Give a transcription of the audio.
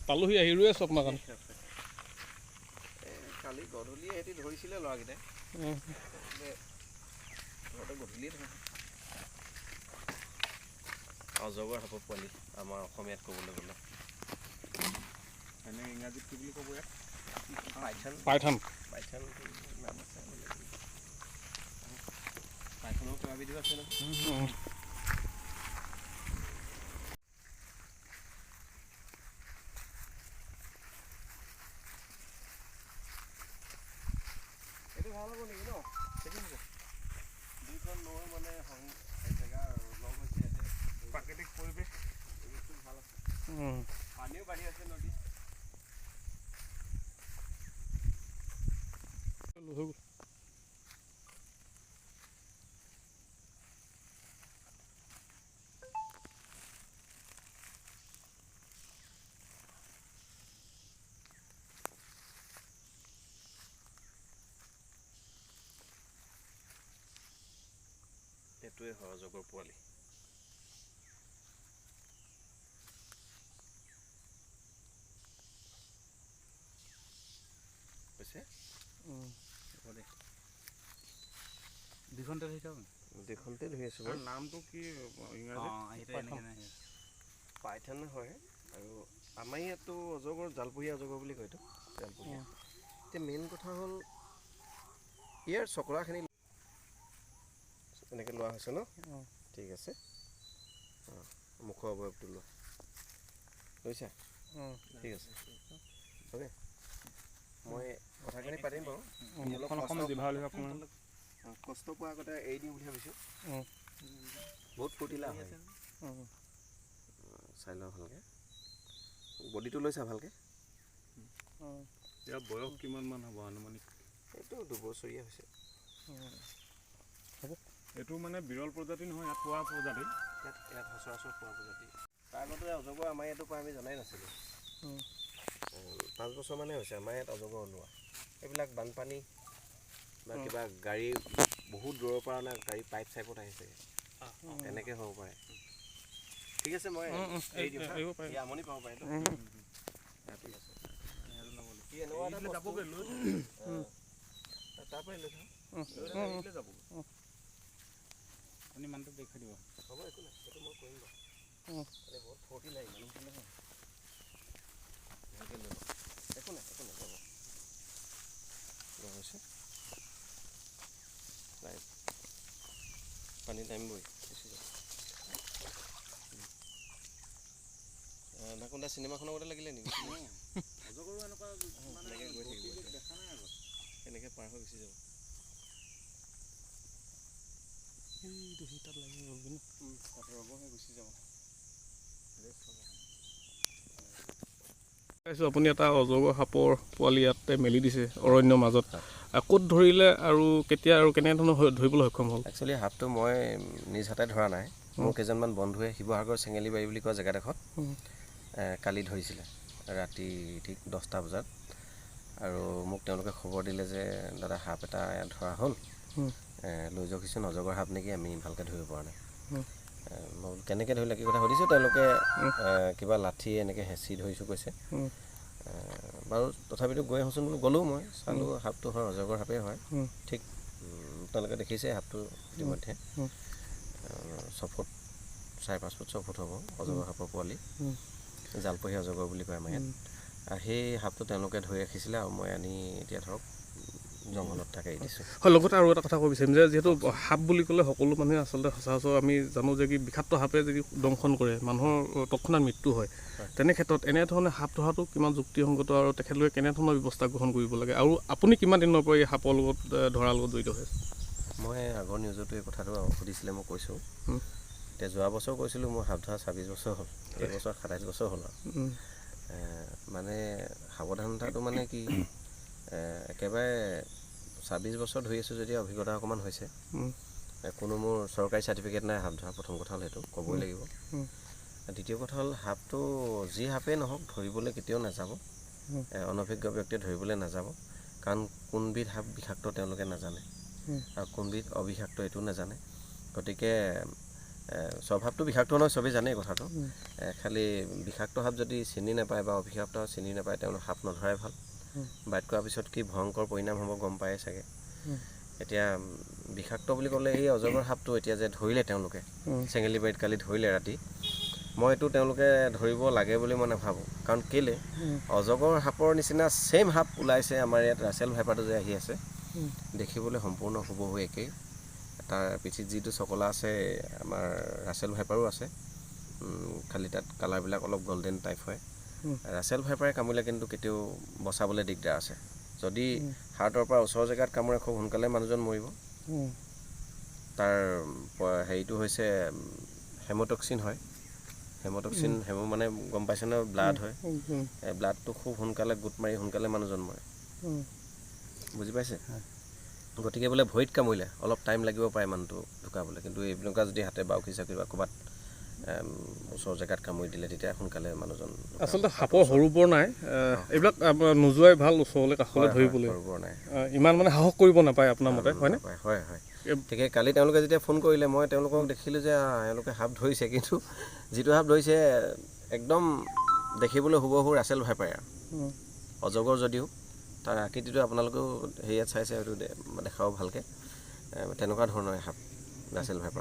পালোহি আহি ৰৈ আছোঁ আপোনাৰ কাৰণে। কালি গধূলি সিহঁতি ধৰিছিলে ল'ৰাকেইটাই গধূলিয়ে ধৰে অজগৰ সাপৰ পোৱালি আমাৰ অসমীয়াত ক'বলৈ গ'লে এনে ইংৰাজীত কি বুলি ক'ব ইয়াত? পাইথন নাম আছে পাইথনৰ কেইবাবিধো আছে নহয়। এইটো ভাল হ'ব নেকি ন? সেইটো হ'ব দুইখন নৈ মানে জেগা লগ হৈছে ইয়াতে প্ৰাকৃতিক পৰিৱেশ ভাল আছে। পানীও বাঢ়ি আছে নদীত। এইটোৱে হয় অজগৰ পোৱালি। হৈছে দুইখনতে ধৰি থাক দুইখনতে ধৰি আছোঁ বাৰু। নামটো কি ইংৰাজীত? পাইথন হয় আৰু আমাৰ ইয়াততো অজগৰ জালপুহীয়া অজগৰ বুলি কয়তো জালপুহীয়া। এতিয়া মেইন কথা হ'ল ইয়াৰ চকলাখিনি এনেকৈ লোৱা হৈছে ন? ঠিক আছে মুখৰ অৱয়ৱটো লোৱা লৈছা? ঠিক আছে অ'কে মই কথাখিনি পাতিম বাৰু। কষ্ট পোৱাৰ আগতে এৰি দিম বুলি ভাবিছোঁ। বহুত ফূৰ্তিলা হয় চাই লোৱা ভালকৈ বডিটো লৈছা ভালকৈ। ইয়াৰ বয়স কিমানমান হ'ব আনুমানিক? এইটো 2 বছৰীয়া হৈছে। হ'ব এইটো মানে বিৰল প্ৰজাতি নহয়, ইয়াত পোৱা প্ৰজাতি। ইয়াত সচৰাচৰ পোৱা প্ৰজাতি। তাৰ আগতে অজগৰ আমাৰ ইয়াতো পৰা আমি জনাই নাছিলোঁ। 5 বছৰমানে হৈছে আমাৰ ইয়াত অজগৰ ওলোৱা। এইবিলাক বানপানী বা কিবা গাড়ী বহুত দূৰৰ পৰা অনা গাড়ী পাইপ চাইপত আহিছে তেনেকৈ হ'ব পাৰে। ঠিক আছে মই এৰি দিম আমনি পাব পাৰে। ঠিক আছে কি এনেকুৱা এটা যাবগৈ লৈ তাৰপৰাই লৈ যাব আপুনি মানুহটোক দেখাই দিব। হ'ব একো নাই সেইটো মই কৰিম বাৰু। বহুত ফূৰ্তি লাগে মানুহ ভালে হয় ভালকৈ লৈ লওক একো নাই যাব হৈছে পানী টাইমবই গুচি যাব। নাকন্দা চিনেমাখনৰ আগতে লাগিলে নেকি? অজগৰো এনেকুৱা এনেকৈ গৈ থাকিব দেখা নাই আগত। এনেকৈ পাৰ হৈ গুচি যাব। তাত লাগি গ'ল কিন্তু তাত ৰ'ব হৈ গুচি যাব। পাইছোঁ আপুনি এটা অজগৰ সাপৰ পোৱালি ইয়াতে মেলি দিছে অৰণ্যৰ মাজত। ক'ত ধৰিলে আৰু কেতিয়া আৰু কেনেধৰণৰ ধৰিবলৈ সক্ষম হ'ল? একচুৱেলি সাপটো মই নিজ হাতে ধৰা নাই। মোৰ কেইজনমান বন্ধুৱে শিৱসাগৰ চেঙেলীবাৰী বুলি কোৱা জেগাডোখৰত কালি ধৰিছিলে ৰাতি ঠিক 10টা বজাত। আৰু মোক তেওঁলোকে খবৰ দিলে যে দাদা সাপ এটা ধৰা হ'ল, লৈ যাওকচোন অজগৰ সাপ নেকি, আমি ভালকৈ ধৰিব পৰা নাই। মই কেনেকৈ ধৰিলে কি কথা সুধিছোঁ, তেওঁলোকে কিবা লাঠি এনেকৈ হেঁচি ধৰিছোঁ কৈছে। বাৰু তথাপিতো গৈ আহোঁচোন বোলো। গ'লোঁ মই চালোঁ সাপটো হয় অজগৰ সাপেই হয়। ঠিক আপোনালোকে দেখিছে সাপটো ইতিমধ্যে 6 ফুট 4.5 ফুট 6 ফুট হ'ব অজগৰ সাপৰ পোৱালি। জালপহীয়া অজগৰ বুলি কয় আমাৰ ইয়াত। আৰু সেই সাপটো তেওঁলোকে ধৰি ৰাখিছিলে আৰু মই আনি এতিয়া ধৰক জংঘলত থাকে এৰি দিছোঁ। হয়, লগতে আৰু এটা কথা ক'ব বিচাৰিম যে যিহেতু সাপ বুলি ক'লে সকলো মানুহে আচলতে সচৰাচৰ আমি জানো যে কি বিষাক্ত সাপে যদি দংশন কৰে মানুহৰ তৎক্ষণাত মৃত্যু হয়। তেনে ক্ষেত্ৰত এনেধৰণে সাপ ধৰাটো কিমান যুক্তিসংগত আৰু তেখেতলোকে কেনেধৰণৰ ব্যৱস্থা গ্ৰহণ কৰিব লাগে, আৰু আপুনি কিমান দিনৰ পৰা এই সাপৰ লগত ধৰাৰ লগত জড়িত হৈ আছে? মই আগৰ নিউজতো এই কথাটো সুধিছিলে, মই কৈছোঁ। এতিয়া যোৱা বছৰ কৈছিলোঁ মোৰ সাপ ধৰা 26 বছৰ হ'ল, এইবছৰ 27 বছৰ হ'ল আৰু। মানে সাৱধানতাটো মানে কি একেবাৰে 26 বছৰ ধৰি আছোঁ যদি অভিজ্ঞতা অকণমান হৈছে। কোনো মোৰ চৰকাৰী চাৰ্টিফিকেট নাই সাপ ধৰা, প্ৰথম কথা হ'ল সেইটো ক'বই লাগিব। দ্বিতীয় কথা হ'ল সাপটো যি সাপেই নহওক ধৰিবলৈ কেতিয়াও নাযাব, অনভিজ্ঞ ব্যক্তিয়ে ধৰিবলৈ নাযাব। কাৰণ কোনবিধ সাপ বিষাক্ত তেওঁলোকে নাজানে আৰু কোনবিধ অবিষাক্ত এইটো নাজানে। গতিকে স্বভাৱটো বিষাক্ত নহয়, চবেই জানেই কথাটো। খালি বিষাক্ত সাপ যদি চিনি নাপায় বা অভিশপ্ত চিনি নাপায়, তেওঁলোক সাপ নধৰাই ভাল। বাইট কৰাৰ পিছত কি ভয়ংকৰ পৰিণাম হ'ব গম পায়ে চাগে। এতিয়া বিষাক্ত বুলি ক'লে এই অজগৰ সাপটো এতিয়া যে ধৰিলে তেওঁলোকে চেঙেলীবাৰীত কালি ধৰিলে ৰাতি, মই এইটো তেওঁলোকে ধৰিব লাগে বুলি মই নাভাবোঁ। কাৰণ কেলৈ অজগৰ সাপৰ নিচিনা ছেইম সাপ ওলাইছে আমাৰ ইয়াত, ৰাছেল ভাইপাৰটো যে আহি আছে, দেখিবলৈ সম্পূৰ্ণ হুবহু একেই। তাৰ পিঠিত যিটো চকলা আছে আমাৰ ৰাছেল ভাইপাৰো আছে, খালি তাত কালাৰবিলাক অলপ গল্ডেন টাইপ হয়। ৰাছেল ভাইপাৰে কামুৰিলে কিন্তু কেতিয়াও বচাবলৈ দিগদাৰ আছে। যদি হাৰ্টৰ পৰা ওচৰৰ জেগাত কামোৰে খুব সোনকালে মানুহজন মৰিব। তাৰ হেৰিটো হৈছে হেমটক্সিন হয়। হেমটক্সিন মানে গম পাইছে ন, ব্লাড হয়। ব্লাডটো খুব সোনকালে গোট মাৰি সোনকালে মানুহজন মৰে, বুজি পাইছে? গতিকে বোলে ভৰিত কামুৰিলে অলপ টাইম লাগিব পাৰে মানুহটো ঢুকাবলৈ, কিন্তু এইবিলাক যদি হাতে বাউসী চাকি বা ক'ৰবাত ওচৰৰ জেগাত কামুৰি দিলে তেতিয়া সোনকালে মানুহজন। আচলতে সাপৰ সৰু বৰ নাই, এইবিলাক নোযোৱাই ভাল ওচৰলৈ কাষলৈ ধৰিবলৈ। সৰুবৰ নাই, ইমান মানে সাহস কৰিব নাপায় আপোনাৰ মতে, হয়নে? হয় হয়। গতিকে কালি তেওঁলোকে যেতিয়া ফোন কৰিলে, মই তেওঁলোকক দেখিলোঁ যে এওঁলোকে সাপ ধৰিছে, কিন্তু যিটো সাপ ধৰিছে একদম দেখিবলৈ হুবহু ৰাছেল ভাইপাৰ, অজগৰ যদিও তাৰ আকৃতিটো আপোনালোকেও হেৰিয়াত চাইছে, হয়তো দেখাব ভালকৈ, তেনেকুৱা ধৰণৰ সাপ ৰাছেল ভাইপাৰ।